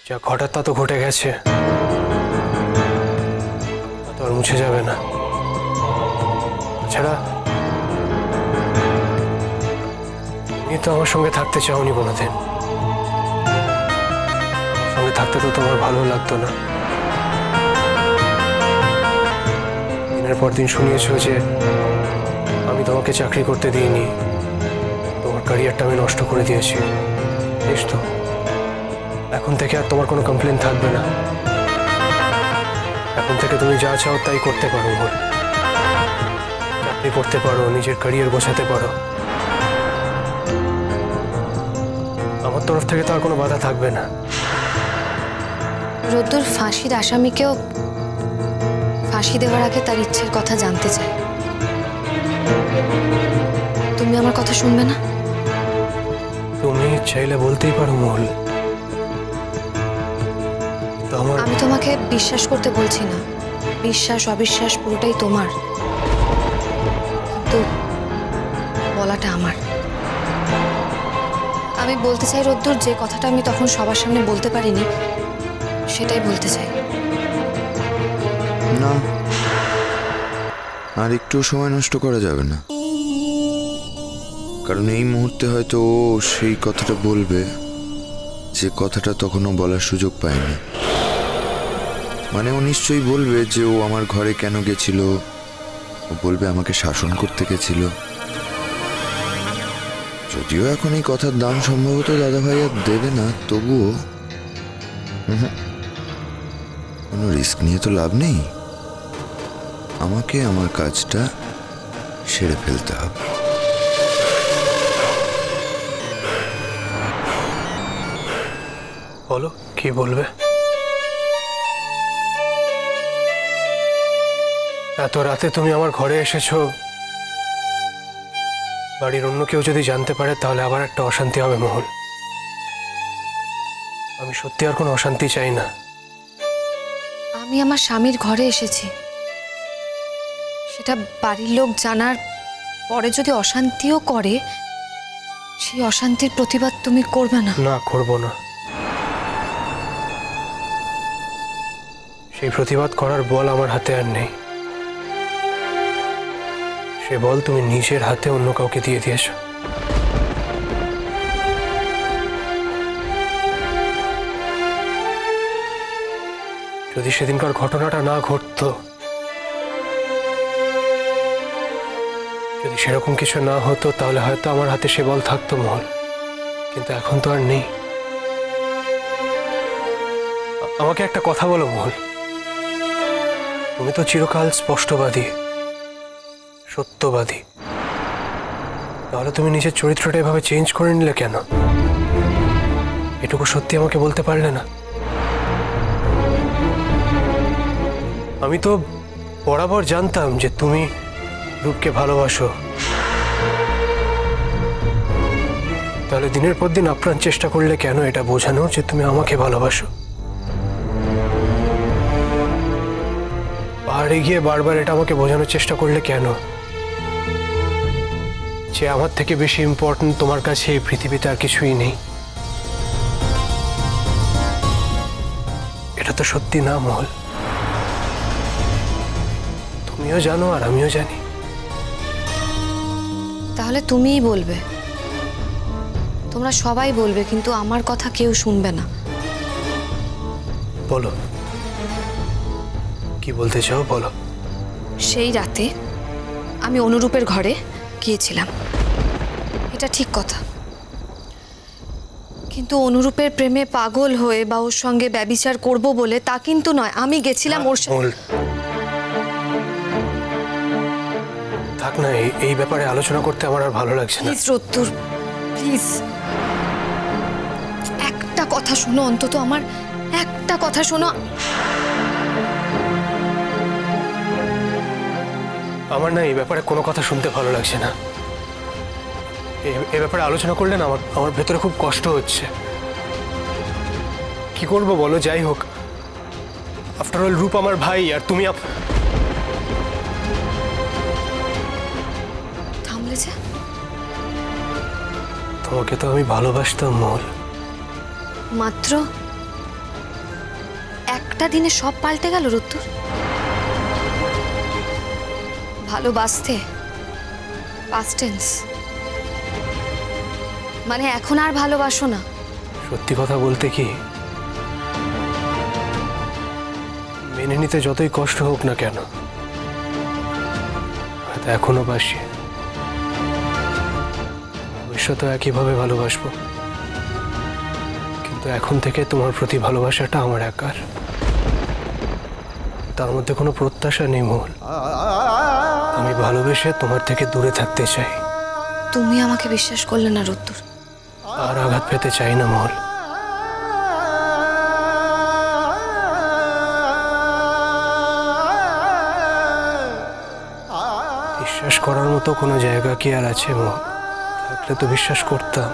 যা ঘটার তা তো ঘটে গেছে, তা তো আর মুছে যাবে না। তাছাড়া তুমি তো আমার সঙ্গে থাকতে চাওনি কোনোদিন। সঙ্গে থাকতে তো তোমার ভালো লাগতো না। দিনের পর দিন শুনিয়েছো যে আমি তোমাকে চাকরি করতে দিইনি, তোমার ক্যারিয়ারটা আমি নষ্ট করে দিয়েছি। বেশ তো, এখন থেকে আর তোমার কোনো কমপ্লেন থাকবে না। এখন থেকে তুমি যা চাও তাই করতে পারো, বল। চাকরি করতে পারো, নিজের ক্যারিয়ার গোছাতে পারো। আমার তরফ থেকে তো আর কোনো বাধা থাকবে না। রোদ্দুর ফাঁসির আসামিকেও ফাঁসি দেওয়ার আগে তার ইচ্ছের কথা জানতে চায়। তুমি আমার কথা শুনবে না? তুমি চাইলে বলতেই পারো মহল। আমি তোমাকে বিশ্বাস করতে বলছি না, বিশ্বাস অবিশ্বাস পুরোটাই তোমার, কিন্তু বলাটা আমার। আমি বলতে চাই রোদ্দুর, যে কথাটা আমি তখন সবার সামনে বলতে পারিনি সেটাই বলতে চাই। না, আর একটু সময় নষ্ট করা যাবে না, কারণ এই মুহূর্তে হয়তো ও সেই কথাটা বলবে যে কথাটা তখনও বলার সুযোগ পায়নি। মানে ও নিশ্চয়ই বলবে যে ও আমার ঘরে কেন গেছিল, ও বলবে আমাকে শাসন করতে গেছিল। যদিও এখন এই কথার দাম সম্ভবত দাদাভাই আর দেবে না, তবুও কোনো রিস্ক নিয়ে তো লাভ নেই। আমাকে আমার কাজটা সেরে ফেলতে হবে। বলো, কি বলবে? এত রাতে তুমি আমার ঘরে এসেছো, বাড়ির অন্য কেউ যদি জানতে পারে তাহলে আবার একটা অশান্তি হবে মহল। আমি সত্যি আর কোনো অশান্তি চাই না। আমি আমার স্বামীর ঘরে এসেছি, সেটা বাড়ির লোক জানার পরে যদি অশান্তিও করে, সেই অশান্তির প্রতিবাদ তুমি করবে না? না, করবো না। সেই প্রতিবাদ করার বল আমার হাতে আর নেই। সে বল তুমি নিজের হাতে অন্য কাউকে দিয়ে দিয়েছো। যদি সেদিনকার ঘটনাটা না ঘটতো, যদি সেরকম কিছু না হতো, তাহলে হয়তো আমার হাতে সে বল থাকতো মহল, কিন্তু এখন তো আর নেই। আমাকে একটা কথা বলো মহল, তুমি তো চিরকাল স্পষ্টবাদী, সত্যবাদী, তাহলে তুমি নিজের চরিত্রটা এভাবে চেঞ্জ করে নিলে কেন? এটুকু সত্যি আমাকে বলতে পারলে না? আমি তো বরাবর জানতাম যে তুমি রূপকে ভালোবাসো, তাহলে দিনের পর দিন আপ্রাণ চেষ্টা করলে কেন এটা বোঝানোর যে তুমি আমাকে ভালোবাসো? পাহাড়ে গিয়ে বারবার এটা আমাকে বোঝানোর চেষ্টা করলে কেন যে আমার থেকে বেশি ইম্পর্টেন্ট তোমার কাছে এই পৃথিবীতে আর কিছুই নেই? এটা তো সত্যি না মহল, তুমিও জানো আর আমিও জানি। তাহলে তুমিই বলবে, তোমরা সবাই বলবে, কিন্তু আমার কথা কেউ শুনবে না। বলো, কি বলতে চাও বলো। সেই রাতে আমি অনুরূপের ঘরে গিয়েছিলাম, এটা ঠিক কথা, কিন্তু অনুরূপের প্রেমে পাগল হয়ে বা ওর সঙ্গে ব্যভিচার করব বলে তা কিন্তু নয়। আমি গেছিলাম ওর সঙ্গে। থাক না, এই ব্যাপারে আলোচনা করতে আমার আর ভালো লাগছে না। প্লিজ রোদ্দুর, প্লিজ একটা কথা শোনো, অন্তত আমার একটা কথা শোনো। আমার না এই ব্যাপারে কোনো কথা শুনতে ভালো লাগছে না। এই ব্যাপারে আলোচনা করলে না আমার ভেতরে খুব কষ্ট হচ্ছে। কি করবো বলো? যাই হোক, আফটার অল রূপ আমার ভাই, আর তুমি থামলে যে? তোমাকে তো আমি ভালোবাসতাম মহল। মাত্র একটা দিনে সব পাল্টে গেল রুদ্দুর? ভালোবাসতে পাস্ট টেন্স, মানে এখন আর ভালোবাসো না? সত্যি কথা বলতে কি, মেনে নিতে যতই কষ্ট হোক না কেন, হয়তো এখনো বাসি, ভবিষ্যতে একইভাবে ভালোবাসবো। কিন্তু এখন থেকে তোমার প্রতি ভালোবাসাটা আমার একার, তার মধ্যে কোনো প্রত্যাশা নেই মহল। আমি ভালোবেসে তোমার থেকে দূরে থাকতে চাই। তুমি আমাকে বিশ্বাস করলে না রুদ্দুর। আর আঘাত পেতে চাই না মহল। বিশ্বাস করার মতো কোনো জায়গা কি আর আছে মহল? থাকলে তো বিশ্বাস করতাম।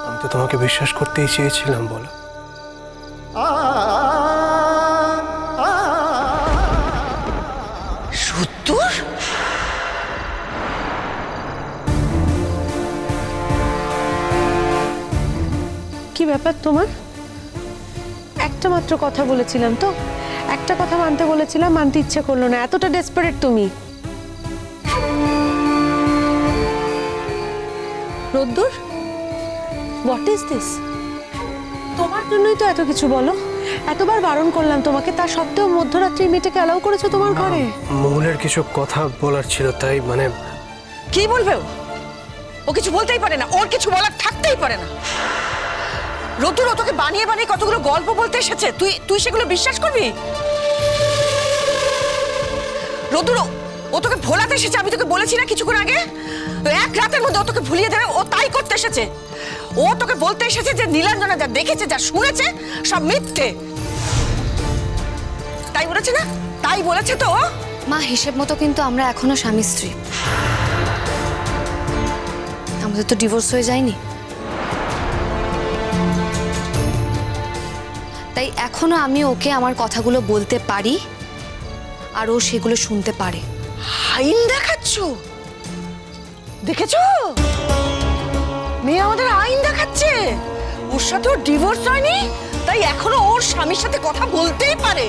আমি তো তোমাকে বিশ্বাস করতেই চেয়েছিলাম, বলো। রুদ্দুর, কি ব্যাপার তোমার? একটা মাত্র কথা বলেছিলাম তো, একটা কথা মানতে বলেছিলাম, মানতে ইচ্ছে করলো না। এতটা ডেসপারেট তুমি? রোদ্দুর, হোয়াট ইজ দিস? তোমার জন্যই তো এত কিছু। বলো, এতবার বারণ করলাম তোমাকে, তা সত্ত্বেও মধ্যরাত্রি মেয়েটাকে অ্যালাউ করেছো তোমার ঘরে? মহলের কিছু কথা বলার ছিল, তাই মানে। কি বলবে ও কিছু বলতেই পারে না, ওর কিছু বলার থাকতেই পারে না। রুদ্দুর, ও তোকে বানিয়ে বানিয়ে কতগুলো গল্প বলতে এসেছে, তুই সেগুলো বিশ্বাস করবি? রুদ্দুর, ও তোকে ভোলাতে এসেছে। আমি তোকে বলেছি না কিছুক্ষণ আগে, এক রাতের মধ্যে ও তোকে ভুলিয়ে দেবে। ও তাই করতে এসেছে। ও তোকে বলতে এসেছে যে নীলাঞ্জনা যা দেখেছে, যা শুনেছে, সব মিথ্যে। তাই বলেছে না? তাই বলেছে তো। মা, হিসেব মতো কিন্তু আমরা এখনো স্বামী স্ত্রী। আমাদের তো ডিভোর্স হয়ে যায়নি। তাই এখনো আমি ওকে আমার কথাগুলো বলতে পারি, আর ও সেগুলো শুনতে পারে। আইন দেখাচ্ছ? দেখেছো, মেয়ে আমাদের আইন দেখাচ্ছে। ওর সাথে ওর ডিভোর্স হয়নি, তাই এখনো ওর স্বামীর সাথে কথা বলতেই পারে।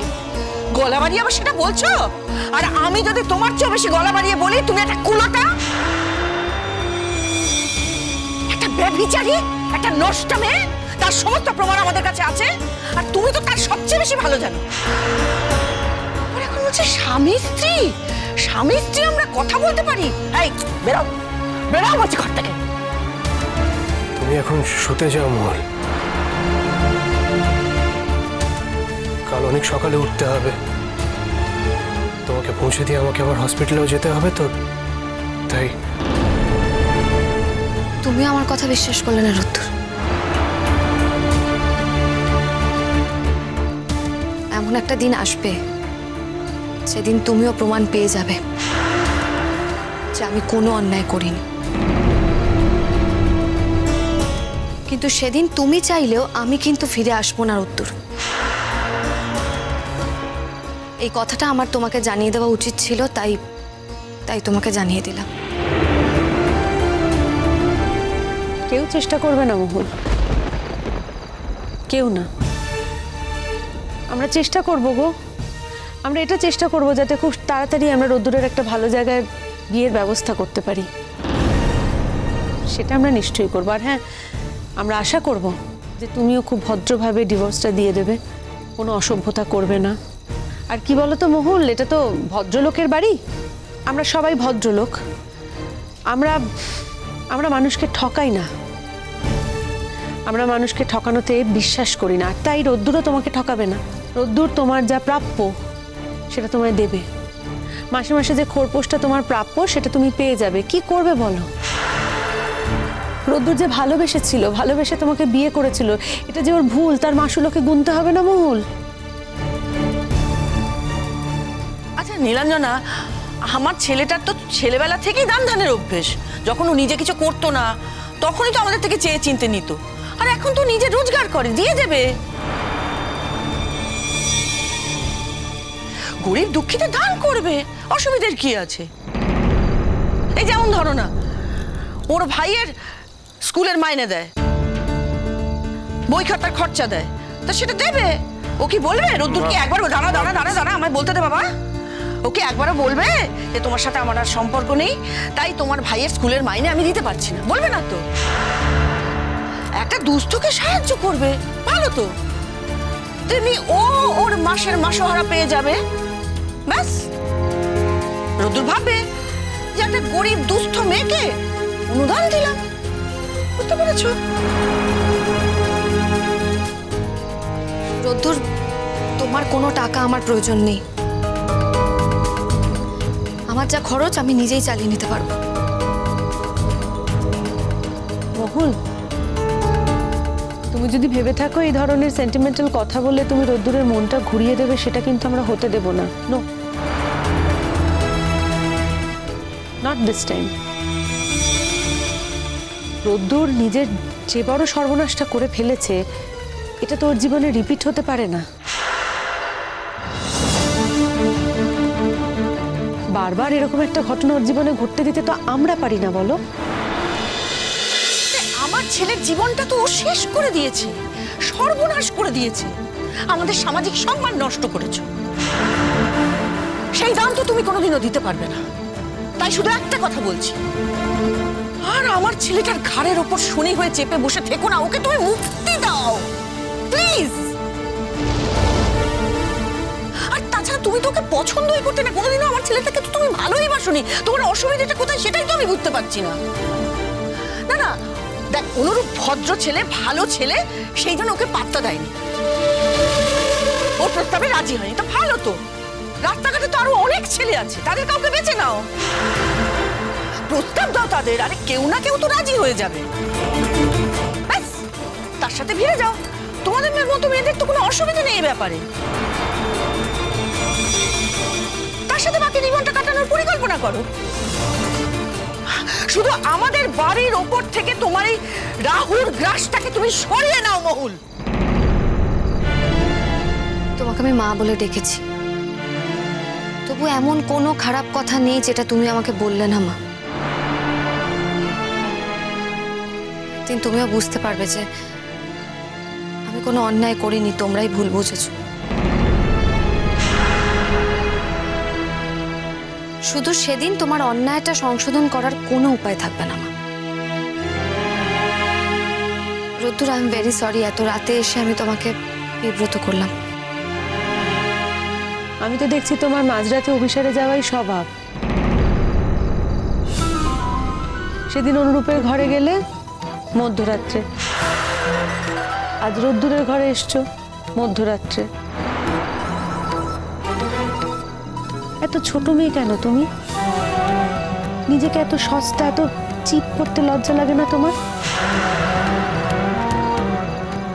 গলা বাড়িয়ে আবার সেটা বলছো? আর আমি যদি তোমার চেয়ে বেশি গলা বাড়িয়ে বলি, তুমি একটা কুলোটা, একটা ব্যভিচারী, একটা নষ্ট মেয়ে। তার সমস্ত প্রমাণ আমাদের কাছে আছে, আর তুমি তো তার সবচেয়ে বেশি ভালো জানো। আর এখন বলছে স্বামী স্ত্রী। স্বামী স্ত্রী আমরা কথা বলতে পারি? এই বেরাও, বেরাও বলছি ঘর থেকে। তুমি এখন শুতে যাও মহল, কাল অনেক সকালে উঠতে হবে। তোমাকে পৌঁছে দিয়ে আমাকে আবার হসপিটালেও যেতে হবে তো, তাই। তুমি আমার কথা বিশ্বাস করলে না রুদ্দুর। এমন একটা দিন আসবে, সেদিন তুমিও প্রমাণ পেয়ে যাবে যে আমি কোনো অন্যায় করিনি। কিন্তু সেদিন তুমি চাইলেও আমি কিন্তু ফিরে আসবো না রুদ্দুর। এই কথাটা আমার তোমাকে জানিয়ে দেওয়া উচিত ছিল, তাই তোমাকে জানিয়ে দিলাম। কেউ চেষ্টা করবে না মহুল, কেউ না। আমরা চেষ্টা করবো গো, আমরা এটা চেষ্টা করবো যাতে খুব তাড়াতাড়ি আমরা রোদ্দুরের একটা ভালো জায়গায় বিয়ের ব্যবস্থা করতে পারি। সেটা আমরা নিশ্চয়ই করবো। আর হ্যাঁ, আমরা আশা করব যে তুমিও খুব ভদ্রভাবে ডিভোর্সটা দিয়ে দেবে, কোনো অসভ্যতা করবে না। আর কি বলো তো মহুল, এটা তো ভদ্রলোকের বাড়ি, আমরা সবাই ভদ্রলোক। আমরা মানুষকে ঠকাই না, আমরা মানুষকে ঠকানোতে বিশ্বাস করি না। আর তাই রোদ্দুরও তোমাকে ঠকাবে না। রোদ্দুর তোমার যা প্রাপ্য সেটা তোমায় দেবে। মাসে মাসে যে খোরপোশটা তোমার প্রাপ্য সেটা তুমি পেয়ে যাবে। কি করবে বলো? রোদ্দুর যে ভালোবেসেছিল, ভালোবেসে তোমাকে বিয়ে করেছিল, এটা যে ওর ভুল, তার মাসুলকে গুনতে হবে না মহুল? আচ্ছা নীলাঞ্জনা, আমার ছেলেটার তো ছেলেবেলা থেকেই দান ধানের অভ্যেস। যখন ও নিজে কিছু করতো না, তখনই তো আমাদের থেকে চেয়ে চিনতে নিত। আর এখন তো নিজে রোজগার করে, দিয়ে দেবে। গরিব দুঃখীতে দান করবে, অসুবিধার কি আছে? এই যেমন ধরো না, ওর ভাইয়ের স্কুলের মাইনে দেয়, বই খাতার খরচা দেয়, তা সেটা দেবে। ও কি বলবে? রোদ্দুর কি একবার দাঁড়া দাঁড়া দাঁড়া দাঁড়া আমায় বলতে দে বাবা। ওকে একবারও বলবে যে তোমার সাথে আমার আর সম্পর্ক নেই, তাই তোমার ভাইয়ের স্কুলের মাইনে আমি দিতে পারছি না? বলবে না তো? একটা দুস্থকে সাহায্য করবে, ভালো তো। তেমনি ও ওর মাসের মাসোহারা পেয়ে যাবে, ব্যাস। রোদ্দুর ভাববে যে একটা গরিব দুস্থ মেয়েকে অনুদান দিলাম। বুঝতে পেরেছো? রোদ্দুর, তোমার কোনো টাকা আমার প্রয়োজন নেই। আমার যা খরচ আমি নিজেই চালিয়ে নিতে পারবো। মহুল, তুমি যদি ভেবে থাকো এই ধরনের সেন্টিমেন্টাল কথা বলে তুমি রোদ্দুরের মনটা ঘুরিয়ে দেবে, সেটা কিন্তু আমরা হতে দেব না। No, not this time. রোদ্দুর নিজের যে বড় সর্বনাশটা করে ফেলেছে, এটা তোর জীবনে রিপিট হতে পারে না। বারবার এরকম একটা ঘটনা ওর জীবনে ঘটতে দিতে তো আমরা পারি না, বলো? আমার ছেলের জীবনটা তো ও শেষ করে দিয়েছে, সর্বনাশ করে দিয়েছে। আমাদের সামাজিক সম্মান নষ্ট করেছো। সেই দাম তো তুমি কোনোদিনও দিতে পারবে না। তাই শুধু একটা কথা বলছি, আর আমার ছেলেটার ঘাড়ের ওপর শনি হয়ে চেপে বসে থেকো না। ওকে তুমি মুক্তি দাও প্লিজ। আর তাছাড়া তুমি তো ওকে পছন্দই করতে না কোনোদিনও। আমার ছেলেটাকে তো তুমি ভালোই বাসনি। তোমার অসুবিধাটা কোথায় সেটাই তো আমি বুঝতে পারছি না। না না, দেখ, অনুরূপ ভদ্র ছেলে, ভালো ছেলে, সেই জন্য ওকে পাত্তা দেয়নি, ওর প্রস্তাবে রাজি হয়নি। তা ভালো তো, রাস্তাঘাটে তো আরো অনেক ছেলে আছে, তাদের কাউকে বেছে নাও, প্রস্তাব দাও তাদের। আরে কেউ না কেউ তো রাজি হয়ে যাবে, ব্যাস তার সাথে ভিড়ে যাও। তোমাদের মতো মেয়েদের তো কোনো অসুবিধা নেই এই ব্যাপারে। তার সাথে বাকি জীবনটা কাটানোর পরিকল্পনা করো। শুধু আমাদের বাড়ির ওপর থেকে তোমার এই রাহুর গ্রাসটাকে তুমি সরিয়ে নাও মহুল। তোমাকে আমি মা বলে ডেকেছি, তবু এমন কোনো খারাপ কথা নেই যেটা তুমি আমাকে বললে না মা। একদিন তুমিও বুঝতে পারবে যে আমি কোনো অন্যায় করিনি, তোমরাই ভুল বুঝেছো। শুধু সেদিন তোমার অন্যায়টা সংশোধন করার কোনো উপায় থাকবে না মা। রোদ্দুর, আই এম ভেরি সরি, এত রাতে এসে আমি তোমাকে বিব্রত করলাম। আমি তো দেখছি তোমার মাঝরাতে অভিসারে যাওয়াই স্বভাব। সেদিন অনুরূপের ঘরে গেলে মধ্যরাত্রে, আজ রোদ্দুরের ঘরে এসছো মধ্যরাত্রে। এত ছোট মেয়ে কেন তুমি? নিজেকে এত সস্তা, এত চিপ করতে লজ্জা লাগে না তোমার?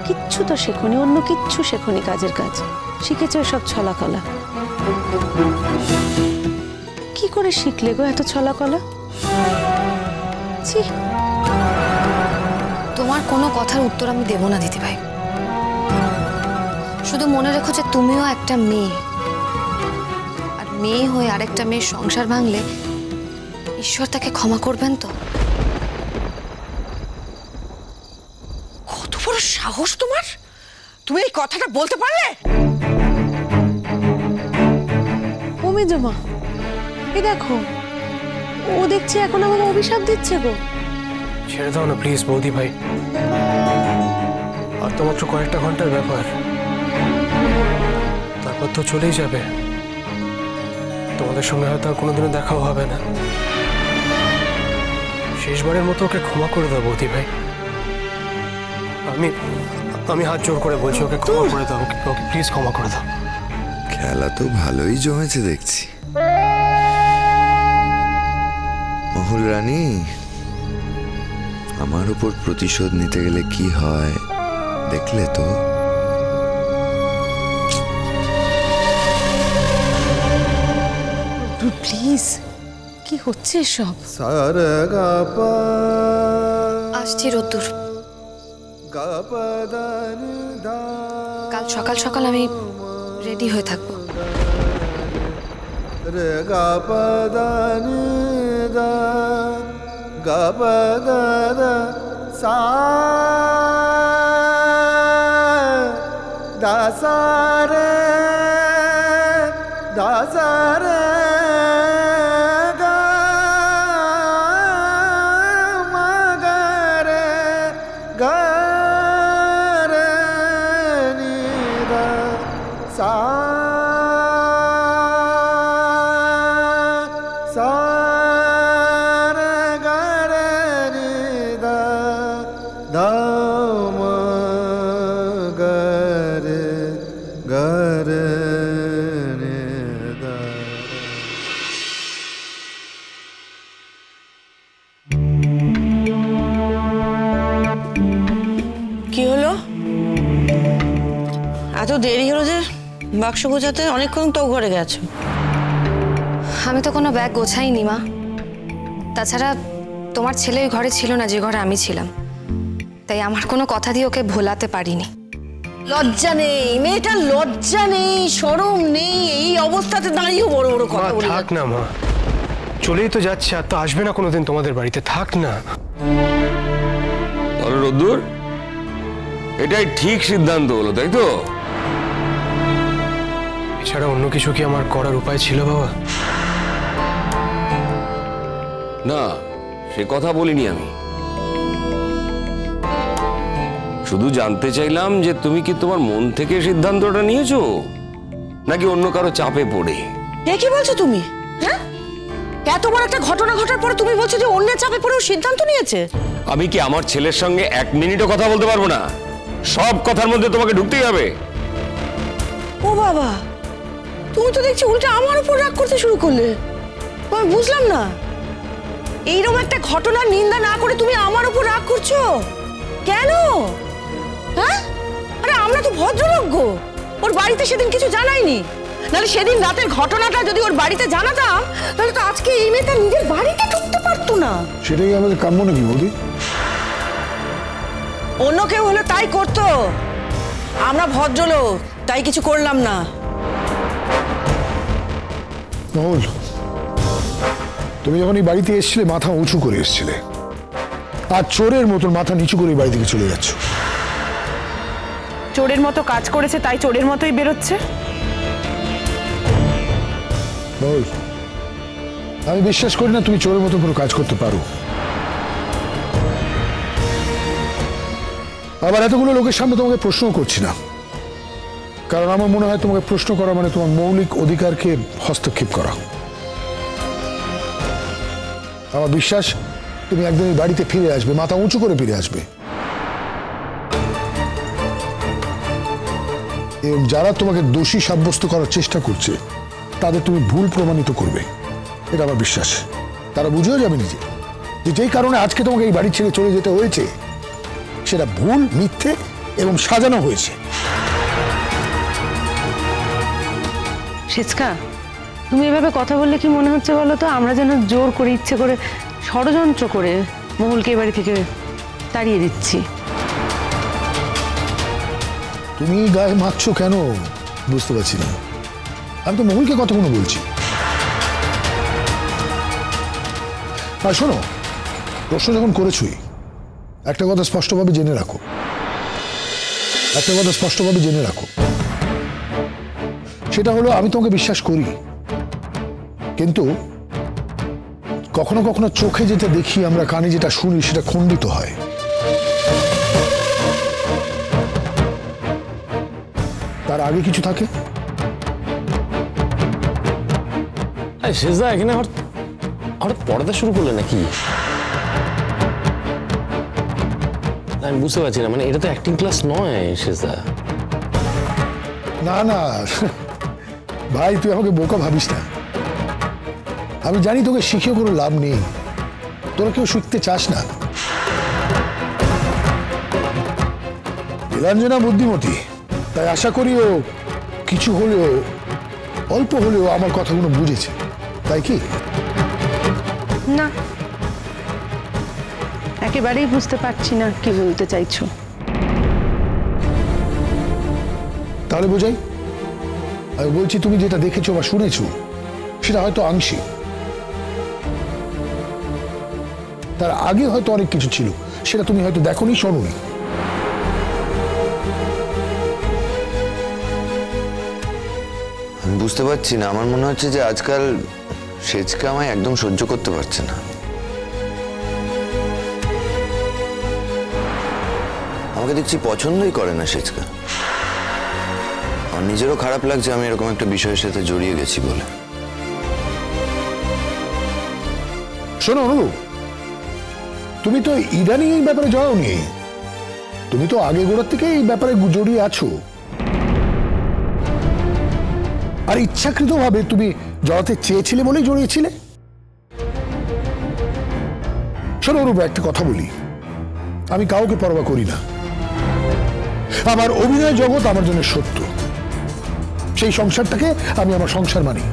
কিচ্ছু তো শেখনি, অন্য কিচ্ছু শেখনি, কাজের কাজ শিখেছো সব ছলাকলা। কি করে শিখলে গো এত ছলাকলা? ছি, তোমার কোনো কথার উত্তর আমি দেব না দিদি ভাই। শুধু মনে রেখো যে তুমিও একটা মেয়ে, আর মেয়ে হয়ে আরেকটা মেয়ের সংসার ভাঙলে ঈশ্বর তাকে ক্ষমা করবেন তো? কত বড় সাহস তোমার! তুমি এই কথাটা বলতে পারলে? ওমে জমা, এই দেখো, ও দেখছি এখন আমাকে অভিশাপ দিচ্ছে গো। ছেড়ে দাও না প্লিজ বৌদি ভাই, আর তো মাত্র কয়েকটা ঘন্টার ব্যাপার, তারপর তো চলেই যাবে। তোমাদের সঙ্গে হয়তো আর কোনোদিনও দেখাও হবে না। শেষবারের মতো ওকে ক্ষমা করে দাও বৌদি ভাই। আমি হাত জোর করে বলছি, ওকে ক্ষমা করে দাও, ওকে প্লিজ ক্ষমা করে দাও। খেলা তো ভালোই জমেছে দেখছি। মহুল রানী, আমার উপর প্রতিশোধ নিতে গেলে কি হয় দেখলে তো? প্লিজ, কি হচ্ছে সব? আসছি রোদ্দুর, কাল সকাল সকাল আমি রেডি হয়ে থাকবো। দা দাসারে দাসারে গা মগরে গরে নিদা সা সা রে গরে নিদা দা মগরে গরে নিদা। কি হলো? এত দেরি হলো যে বাক্স গোছাতে? অনেকক্ষণ তো ঘরে গেছো। আমি তো কোনো ব্যাগ গোছাইনি মা। তাছাড়া তোমার ছেলে ওই ঘরে ছিল না যে ঘরে আমি ছিলাম, তাই আমার কোনো কথা দিয়ে ওকে ভোলাতে পারিনি। লজ্জা নেই মেয়েটার, লজ্জা নেই, শরম নেই, এই অবস্থাতে দাঁড়িয়েও বড় বড় মা কথা বলে থাক না মা, চলেই তো যাচ্ছে, আর তো আসবে না কোনোদিন তোমাদের বাড়িতে, থাক না। তাহলে রোদ্দুর এটাই ঠিক সিদ্ধান্ত হলো, তাই তো? এছাড়া অন্য কিছু কি আমার করার উপায় ছিল বাবা? না, সে কথা বলিনি আমি। শুধু জানতে চাইলাম যে তুমি কি তোমার মন থেকে সিদ্ধান্তটা নিয়েছো নাকি অন্য কারো চাপে পড়ে? এ কি বলছো তুমি? হ্যাঁ, এত বড় একটা ঘটনা ঘটার পর তুমি বলছো যে অন্যের চাপে পড়েও সিদ্ধান্ত নিয়েছে? আমি কি আমার ছেলের সঙ্গে 1 মিনিটও কথা বলতে পারবো না? সব কথার মধ্যে তোমাকে ঢুকতেই হবে? ও বাবা, তুমি তো দেখছি উল্টা আমার উপর রাগ করতে শুরু করলে। আমি বুঝলাম না, এইরকম একটা ঘটনার নিন্দা না করে তুমি আমার উপর রাগ করছো কেন? হ্যাঁ, আরে আমরা তো ভদ্রলোক গো, ওর বাড়িতে সেদিন কিছু জানাইনি। নাহলে সেদিন রাতের ঘটনাটা যদি ওর বাড়িতে জানাতাম তাহলে তো আজকে এই মেয়েটা নিজের বাড়িতে ঢুকতে পারতো না। সেটাই আমাদের কাম্য নাকি বৌদি? অন্য কেউ হলে তাই করতো, আমরা ভদ্রলোক তাই কিছু করলাম না। মহল, তুমি যখন এই বাড়িতে এসেছিলে মাথা উঁচু করে এসেছিলে, আর চোরের মতন মাথা নিচু করে এই বাড়ি থেকে চলে যাচ্ছ। চোরের মতো কাজ করেছে তাই চোরের মতোই বেরোচ্ছে। মহল, আমি বিশ্বাস করি না তুমি চোরের মতো কোনো কাজ করতে পারো। আবার এতগুলো লোকের সামনে তোমাকে প্রশ্ন করছি না, কারণ আমার মনে হয় তোমাকে প্রশ্ন করা মানে তোমার মৌলিক অধিকারকে হস্তক্ষেপ করা। আমার বিশ্বাস তুমি একদিন এই বাড়িতে ফিরে আসবে, মাথা উঁচু করে ফিরে আসবে, এবং যারা তোমাকে দোষী সাব্যস্ত করার চেষ্টা করছে তাদের তুমি ভুল প্রমাণিত করবে, এটা আমার বিশ্বাস। তারা বুঝেও যাবে নিজে যে যেই কারণে আজকে তোমাকে এই বাড়ি ছেড়ে চলে যেতে হয়েছে সেটা ভুল, মিথ্যে এবং সাজানো হয়েছে। সিচকা, তুমি এভাবে কথা বললে কি মনে হচ্ছে বলো তো আমরা যেন জোর করে, ইচ্ছে করে, ষড়যন্ত্র করে মহুলকে এই বাড়ি থেকে তাড়িয়ে দিচ্ছি। তুমি গায়ে মারছো কেন বুঝতে পারছি না। আমি তো মহুলকে কথা কোনো বলছি। আর শোনো, প্রশ্ন যখন করেছই, একটা কথা স্পষ্টভাবে জেনে রাখো, সেটা হলো আমি তোমাকে বিশ্বাস করি, কিন্তু কখনো কখনো চোখে যেটা দেখি আমরা, কানে যেটা শুনি সেটা খণ্ডিত হয়। তার আগে কিছু থাকে। শেষদা এখানে হঠাৎ পড়াতে শুরু করলে নাকি? আমি বুঝতে পারছি না, মানে এটা তো অ্যাক্টিং ক্লাস নয় শেষদা। না না ভাই, তুই আমাকে বোকা ভাবিস না। আমি জানি তোকে শিখে কোনো লাভ নেই, তোরা কেউ শিখতে চাস না। নীলাঞ্জনা বুদ্ধিমতী, তাই আশা করি ও কিছু হলেও, অল্প হলেও আমার কথাগুলো বুঝেছে, তাই কি? না, একেবারেই বুঝতে পারছি না কি বলতে চাইছো। তাহলে বোঝাই, আমি বলছি তুমি যেটা দেখেছো বা শুনেছো সেটা হয়তো আংশিক, তার আগে হয়তো অনেক কিছু ছিল, সেটা তুমি হয়তো দেখোনি, শোনোনি। আমি বুঝতে পারছি না, আমার মনে হচ্ছে যে আজকাল সেজকে আমায় একদম সহ্য করতে পারছে না। আমাকে দেখছি পছন্দই করে না সেজকা। আমার নিজেরও খারাপ লাগছে আমি এরকম একটা বিষয়ের সাথে জড়িয়ে গেছি বলে। শোনো অনুরূপ, তুমি তো ইদানিং এই ব্যাপারে জড়াওনি, তুমি তো আগে গোড়ার থেকে এই ব্যাপারে জড়িয়ে আছো। আর ইচ্ছাকৃতভাবে তুমি জড়াতে চেয়েছিলে বলেই জড়িয়েছিলে। শোনো অনুরূপ, একটা কথা বলি, আমি কাউকে পরোয়া করি না। আমার অভিনয় জগৎ আমার জন্য সত্য, সেই সংসারটাকে আমি আমার সংসার মানি।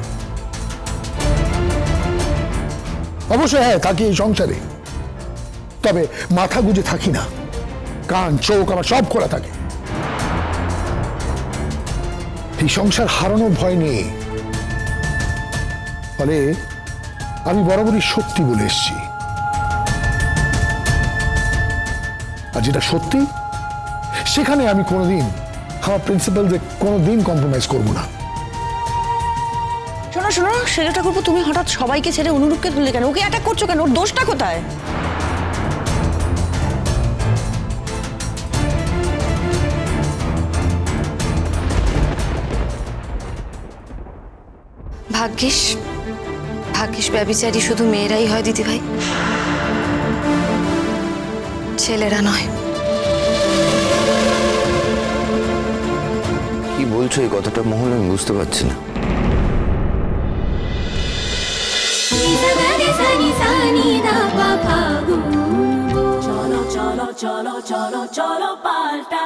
অবশ্যই হ্যাঁ, থাকি এই সংসারে, তবে মাথা গুজে থাকি না, কান চোখ আমার সব খোলা থাকে। এই সংসার হারানোর ভয় নেই, ফলে আমি বরাবরই সত্যি বলে এসছি। আর যেটা সত্যি সেখানে আমি কোনোদিন আমার প্রিন্সিপালদের কোনোদিন কম্প্রোমাইজ করবো না। শোনো শোনো, সেজো ঠাকুরপো, তুমি হঠাৎ সবাইকে ছেড়ে অনুরূপকে ধরলে কেন? ওকে অ্যাটাক করছো কেন? ওর দোষটা কোথায়? ভাগ্যিস ভাগ্যিস ব্যভিচারী শুধু মেয়েরাই হয় দিদিভাই, ছেলেরা নয়। কি বলছো এই কথাটা মহল? আমি বুঝতে পারছি না। চলো চলো চলো চলো চলো পাল্টা